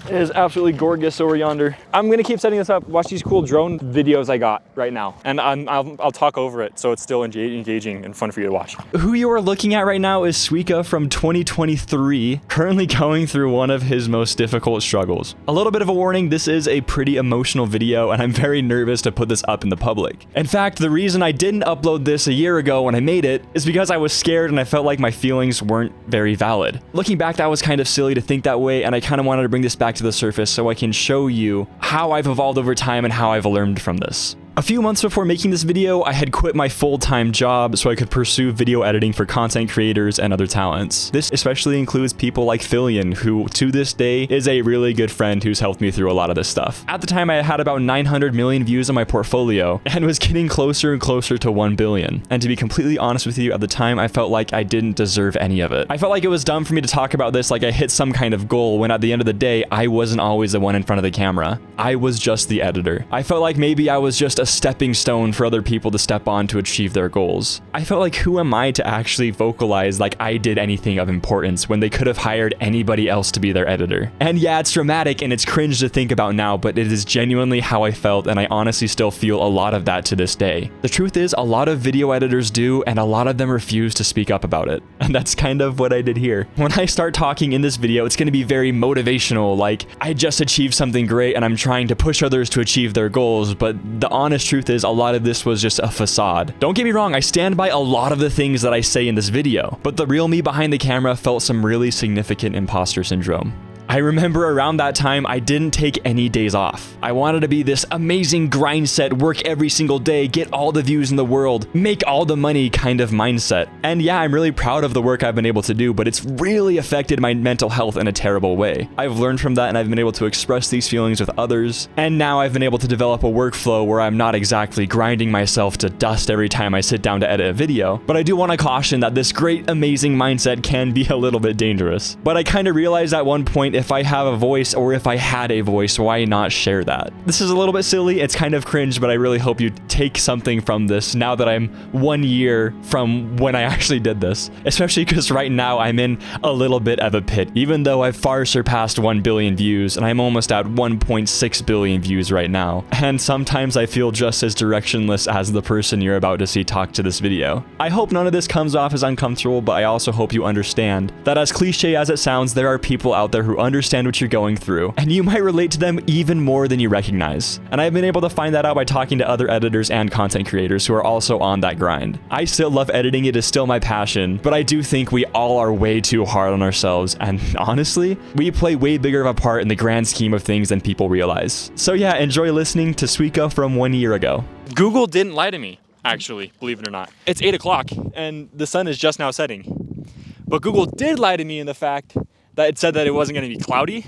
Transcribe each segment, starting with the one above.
It is absolutely gorgeous over yonder. I'm gonna keep setting this up. Watch these cool drone videos I got right now. And I'll talk over it so it's still engaging and fun for you to watch. Who you are looking at right now is Suika from 2023, currently going through one of his most difficult struggles. A little bit of a warning, this is a pretty emotional video and I'm very nervous to put this up in the public. In fact, the reason I didn't upload this a year ago when I made it is because I was scared and I felt like my feelings weren't very valid. Looking back, that was kind of silly to think that way, and I kind of wanted to bring this back to the surface so I can show you how I've evolved over time and how I've learned from this. A few months before making this video, I had quit my full-time job so I could pursue video editing for content creators and other talents. This especially includes people like Phillian, who to this day is a really good friend who's helped me through a lot of this stuff. At the time, I had about 900 million views on my portfolio and was getting closer and closer to 1 billion. And to be completely honest with you, at the time, I felt like I didn't deserve any of it. I felt like it was dumb for me to talk about this like I hit some kind of goal when at the end of the day, I wasn't always the one in front of the camera. I was just the editor. I felt like maybe I was just a stepping stone for other people to step on to achieve their goals. I felt like, who am I to actually vocalize like I did anything of importance when they could have hired anybody else to be their editor? And yeah, it's dramatic and it's cringe to think about now, but it is genuinely how I felt, and I honestly still feel a lot of that to this day. The truth is, a lot of video editors do, and a lot of them refuse to speak up about it. And that's kind of what I did here. When I start talking in this video, it's going to be very motivational, like I just achieved something great and I'm trying to push others to achieve their goals, but the honest truth is a lot of this was just a facade. Don't get me wrong, I stand by a lot of the things that I say in this video, but the real me behind the camera felt some really significant imposter syndrome. I remember around that time, I didn't take any days off. I wanted to be this amazing grind set, work every single day, get all the views in the world, make all the money kind of mindset. And yeah, I'm really proud of the work I've been able to do, but it's really affected my mental health in a terrible way. I've learned from that and I've been able to express these feelings with others. And now I've been able to develop a workflow where I'm not exactly grinding myself to dust every time I sit down to edit a video. But I do want to caution that this great, amazing mindset can be a little bit dangerous. But I kind of realized at one point, if I have a voice, or if I had a voice, why not share that? This is a little bit silly, it's kind of cringe, but I really hope you take something from this now that I'm 1 year from when I actually did this. Especially because right now I'm in a little bit of a pit, even though I've far surpassed 1 billion views, and I'm almost at 1.6 billion views right now. And sometimes I feel just as directionless as the person you're about to see talk to this video. I hope none of this comes off as uncomfortable, but I also hope you understand that as cliche as it sounds, there are people out there who understand what you're going through, and you might relate to them even more than you recognize. And I've been able to find that out by talking to other editors and content creators who are also on that grind. I still love editing, it is still my passion, but I do think we all are way too hard on ourselves, and honestly, we play way bigger of a part in the grand scheme of things than people realize. So yeah, enjoy listening to Suika from 1 year ago. Google didn't lie to me, actually, believe it or not. It's 8 o'clock, and the sun is just now setting. But Google did lie to me in the fact that it said that it wasn't going to be cloudy,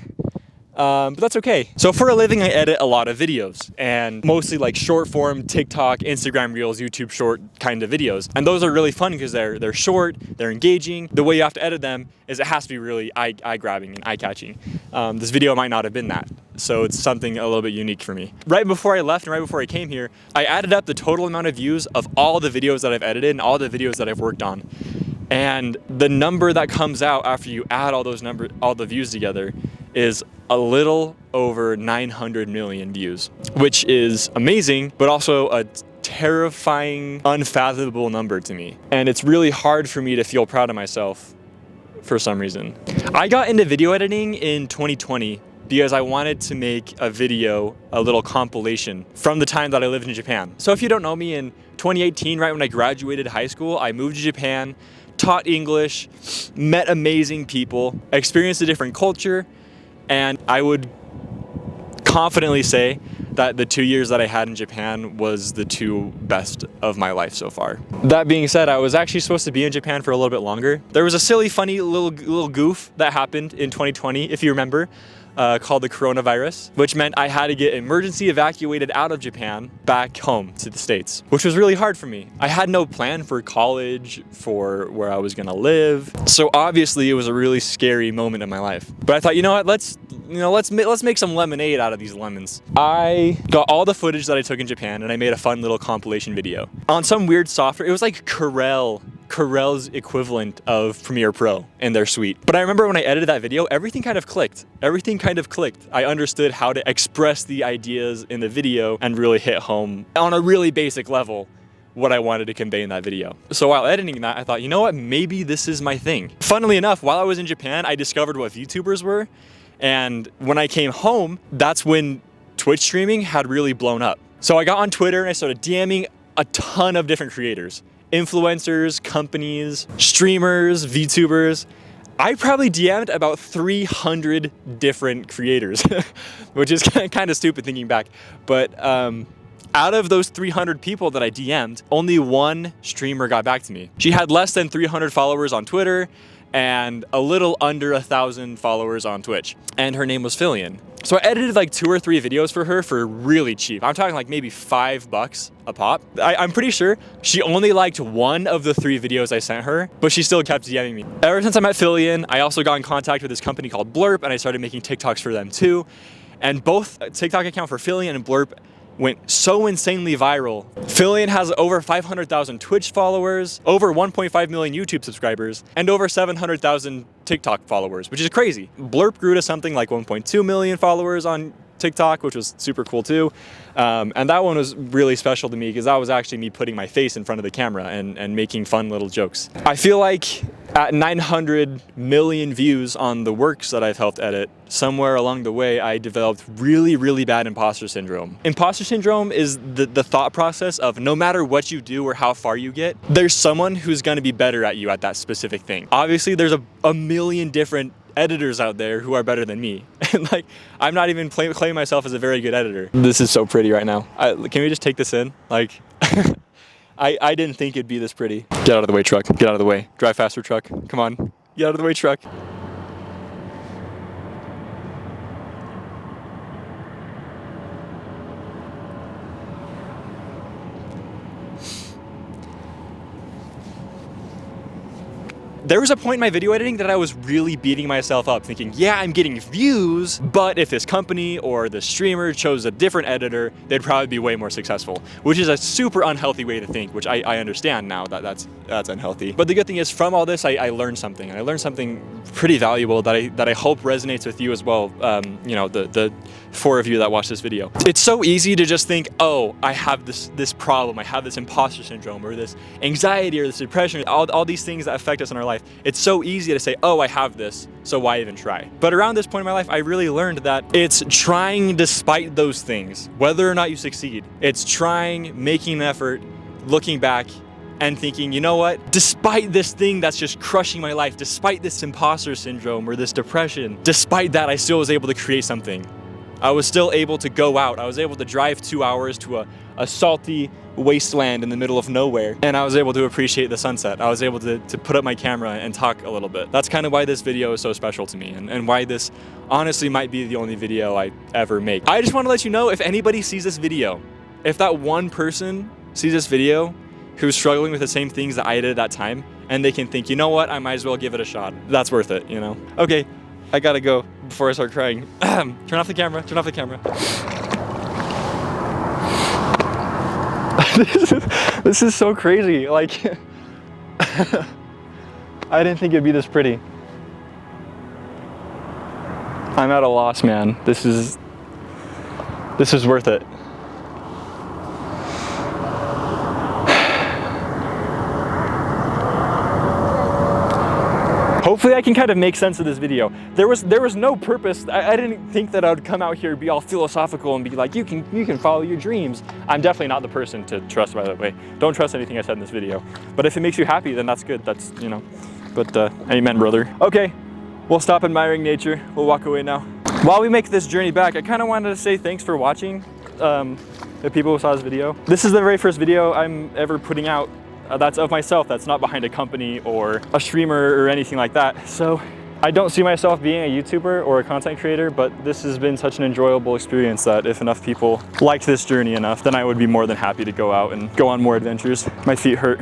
but that's okay. So for a living, I edit a lot of videos, and mostly like short form TikTok, Instagram Reels, YouTube short kind of videos. And those are really fun because they're short, they're engaging. The way you have to edit them is it has to be really eye-grabbing and eye-catching. This video might not have been that, so it's something a little bit unique for me. Right before I left and right before I came here, I added up the total amount of views of all the videos that I've edited and all the videos that I've worked on. And the number that comes out after you add all the views together is a little over 900 million views, which is amazing, but also a terrifying, unfathomable number to me. And it's really hard for me to feel proud of myself for some reason. I got into video editing in 2020 because I wanted to make a video, a little compilation from the time that I lived in Japan. So if you don't know me, in 2018, right when I graduated high school, I moved to Japan, taught English, met amazing people, experienced a different culture, and I would confidently say that the 2 years that I had in Japan was the 2 best of my life so far. That being said, I was actually supposed to be in Japan for a little bit longer. There was a silly, funny little goof that happened in 2020, if you remember, called the coronavirus, which meant I had to get emergency evacuated out of Japan back home to the States, which was really hard for me. I had no plan for college, for where I was gonna live. So obviously it was a really scary moment in my life. But I thought, you know what, let's make some lemonade out of these lemons. I got all the footage that I took in Japan and I made a fun little compilation video on some weird software. It was like Corel Corel's equivalent of Premiere Pro in their suite. But I remember when I edited that video, everything kind of clicked. I understood how to express the ideas in the video and really hit home on a really basic level what I wanted to convey in that video. So while editing that, I thought, you know what, maybe this is my thing. Funnily enough, while I was in Japan, I discovered what VTubers were. And when I came home, that's when Twitch streaming had really blown up. So I got on Twitter and I started DMing a ton of different creators, influencers, companies, streamers, VTubers. I probably DM'd about 300 different creators, which is kind of stupid thinking back. But out of those 300 people that I DM'd, only one streamer got back to me. She had less than 300 followers on Twitter and a little under 1,000 followers on Twitch. And her name was Fillion. So I edited like 2 or 3 videos for her for really cheap. I'm talking like maybe $5 a pop. I'm pretty sure she only liked 1 of the 3 videos I sent her, but she still kept DMing me. Ever since I met Fillion, I also got in contact with this company called Blurp, and I started making TikToks for them too. And both TikTok account for Fillion and Blurp went so insanely viral. Fillion has over 500,000 Twitch followers, over 1.5 million YouTube subscribers, and over 700,000 TikTok followers, which is crazy. Blurp grew to something like 1.2 million followers on TikTok, which was super cool too. And that one was really special to me because that was actually me putting my face in front of the camera and making fun little jokes. I feel like at 900 million views on the works that I've helped edit, somewhere along the way, I developed really, really bad imposter syndrome. Imposter syndrome is the thought process of no matter what you do or how far you get, there's someone who's gonna be better at you at that specific thing. Obviously, there's a million different editors out there who are better than me. And like, I'm not even claiming myself as a very good editor. This is so pretty right now. Can we just take this in? Like, I didn't think it'd be this pretty. Get out of the way, truck. Get out of the way. Drive faster, truck. Come on. Get out of the way, truck. There was a point in my video editing that I was really beating myself up thinking, yeah, I'm getting views, but if this company or the streamer chose a different editor, they'd probably be way more successful, which is a super unhealthy way to think, which I understand now that that's unhealthy. But the good thing is from all this, I learned something. I learned something pretty valuable that I hope resonates with you as well. You know, the 4 of you that watch this video. It's so easy to just think, oh, I have this problem, I have this imposter syndrome or this anxiety or this depression, all these things that affect us in our life. It's so easy to say, oh, I have this, so why even try? But around this point in my life, I really learned that it's trying despite those things, whether or not you succeed. It's trying, making an effort, looking back, and thinking, you know what? Despite this thing that's just crushing my life, despite this imposter syndrome or this depression, despite that, I still was able to create something. I was still able to go out. I was able to drive 2 hours to a salty wasteland in the middle of nowhere, and I was able to appreciate the sunset. I was able to put up my camera and talk a little bit. That's kind of why this video is so special to me, and why this honestly might be the only video I ever make. I just want to let you know, if anybody sees this video, if that one person sees this video who's struggling with the same things that I did at that time, and they can think, you know what, I might as well give it a shot. That's worth it, you know? Okay, I gotta go before I start crying. Turn off the camera, turn off the camera. This is so crazy. Like, I didn't think it'd be this pretty. I'm at a loss, man. This is worth it. Hopefully I can kind of make sense of this video. There was no purpose. I didn't think that I would come out here and be all philosophical and be like, you can follow your dreams. I'm definitely not the person to trust, by the way. Don't trust anything I said in this video. But if it makes you happy, then that's good. That's, you know, but amen, brother. Okay, we'll stop admiring nature. We'll walk away now. While we make this journey back, I kind of wanted to say thanks for watching, the people who saw this video. This is the very first video I'm ever putting out that's of myself, that's not behind a company or a streamer or anything like that. So I don't see myself being a YouTuber or a content creator, but this has been such an enjoyable experience that if enough people liked this journey enough, then I would be more than happy to go out and go on more adventures. My feet hurt.